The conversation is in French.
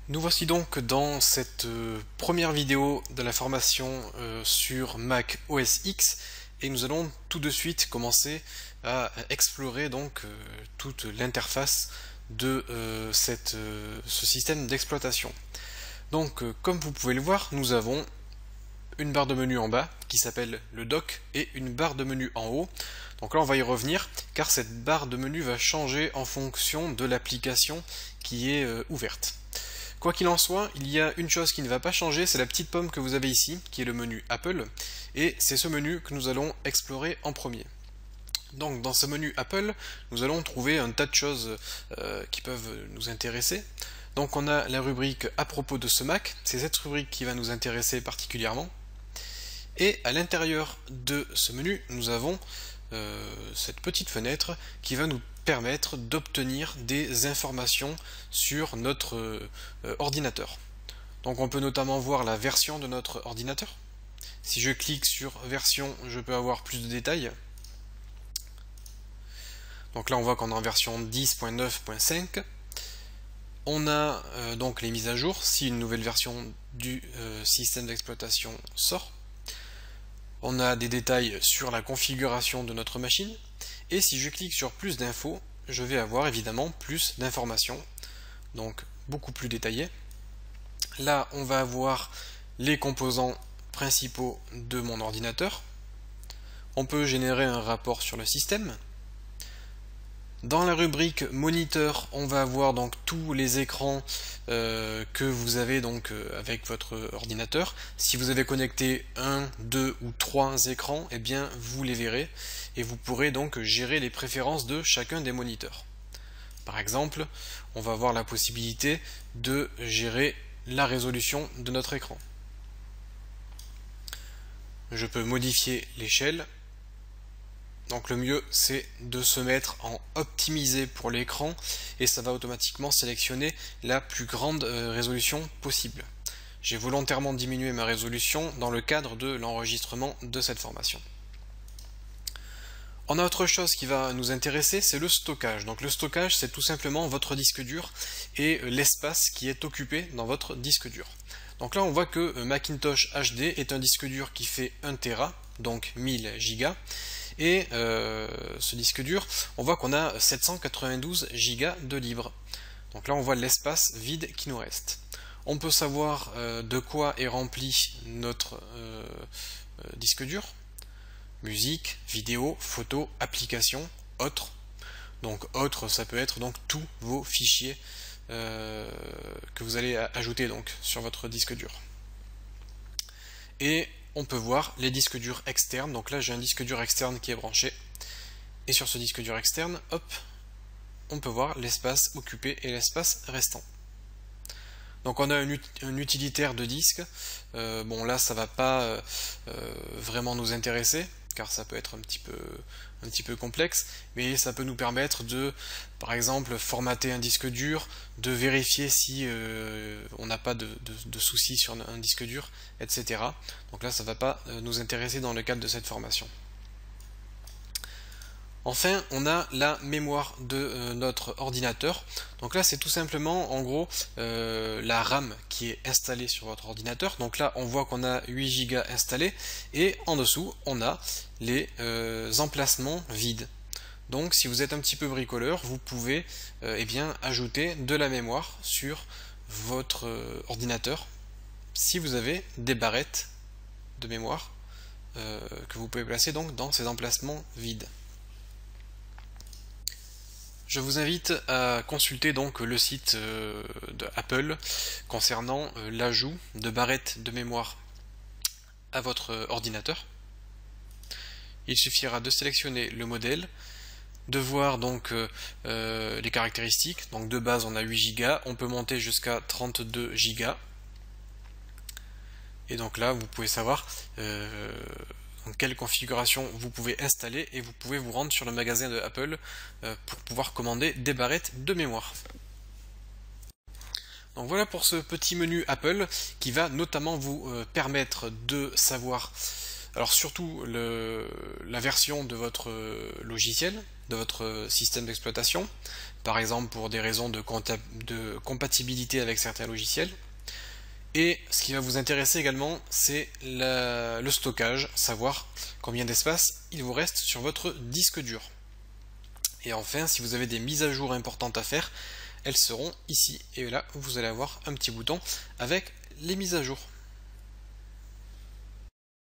Nous voici donc dans cette première vidéo de la formation sur Mac OS X et nous allons tout de suite commencer à explorer donc toute l'interface de ce système d'exploitation. Donc comme vous pouvez le voir, nous avons une barre de menu en bas qui s'appelle le dock et une barre de menu en haut. Donc là on va y revenir car cette barre de menu va changer en fonction de l'application qui est ouverte. Quoi qu'il en soit, il y a une chose qui ne va pas changer, c'est la petite pomme que vous avez ici, qui est le menu Apple, et c'est ce menu que nous allons explorer en premier. Donc dans ce menu Apple, nous allons trouver un tas de choses qui peuvent nous intéresser. Donc on a la rubrique à propos de ce Mac, c'est cette rubrique qui va nous intéresser particulièrement. Et à l'intérieur de ce menu, nous avons cette petite fenêtre qui va nous permettre d'obtenir des informations sur notre ordinateur. Donc on peut notamment voir la version de notre ordinateur. Si je clique sur version, je peux avoir plus de détails. Donc là on voit qu'on est en version 10.9.5. On a donc les mises à jour si une nouvelle version du système d'exploitation sort. On a des détails sur la configuration de notre machine. Et si je clique sur plus d'infos, je vais avoir évidemment plus d'informations, donc beaucoup plus détaillées. Là, on va avoir les composants principaux de mon ordinateur. On peut générer un rapport sur le système. Dans la rubrique moniteur, on va avoir donc tous les écrans que vous avez donc avec votre ordinateur. Si vous avez connecté 1, 2 ou 3 écrans, eh bien vous les verrez et vous pourrez donc gérer les préférences de chacun des moniteurs. Par exemple, on va avoir la possibilité de gérer la résolution de notre écran. Je peux modifier l'échelle. Donc le mieux c'est de se mettre en optimisé pour l'écran et ça va automatiquement sélectionner la plus grande résolution possible. J'ai volontairement diminué ma résolution dans le cadre de l'enregistrement de cette formation. On a autre chose qui va nous intéresser, c'est le stockage. Donc le stockage c'est tout simplement votre disque dur et l'espace qui est occupé dans votre disque dur. Donc là on voit que Macintosh HD est un disque dur qui fait 1 Tera, donc 1000 Go. Et ce disque dur, on voit qu'on a 792 Go de libre. Donc là on voit l'espace vide qui nous reste. On peut savoir de quoi est rempli notre disque dur. Musique, vidéo, photos, applications, autres. Donc autres, ça peut être donc tous vos fichiers que vous allez ajouter donc sur votre disque dur. Et on peut voir les disques durs externes. Donc là j'ai un disque dur externe qui est branché. Et sur ce disque dur externe, hop, on peut voir l'espace occupé et l'espace restant. Donc on a un utilitaire de disque. Bon là ça va pas vraiment nous intéresser, car ça peut être un petit peu complexe, mais ça peut nous permettre de, par exemple, formater un disque dur, de vérifier si on n'a pas de soucis sur un disque dur, etc. Donc là, ça ne va pas nous intéresser dans le cadre de cette formation. Enfin, on a la mémoire de notre ordinateur. Donc là, c'est tout simplement, en gros, la RAM qui est installée sur votre ordinateur. Donc là, on voit qu'on a 8 Go installés. Et en dessous, on a les emplacements vides. Donc, si vous êtes un petit peu bricoleur, vous pouvez eh bien, ajouter de la mémoire sur votre ordinateur. Si vous avez des barrettes de mémoire que vous pouvez placer donc dans ces emplacements vides. Je vous invite à consulter donc le site de Apple concernant l'ajout de barrettes de mémoire à votre ordinateur. Il suffira de sélectionner le modèle, de voir donc les caractéristiques. Donc de base on a 8 Go, on peut monter jusqu'à 32 Go. Et donc là vous pouvez savoir quelle configuration vous pouvez installer et vous pouvez vous rendre sur le magasin de Apple pour pouvoir commander des barrettes de mémoire. Donc voilà pour ce petit menu Apple qui va notamment vous permettre de savoir, alors surtout la version de votre logiciel, de votre système d'exploitation, par exemple pour des raisons de compatibilité avec certains logiciels. Et ce qui va vous intéresser également, c'est le stockage, savoir combien d'espace il vous reste sur votre disque dur. Et enfin, si vous avez des mises à jour importantes à faire, elles seront ici. Et là, vous allez avoir un petit bouton avec les mises à jour.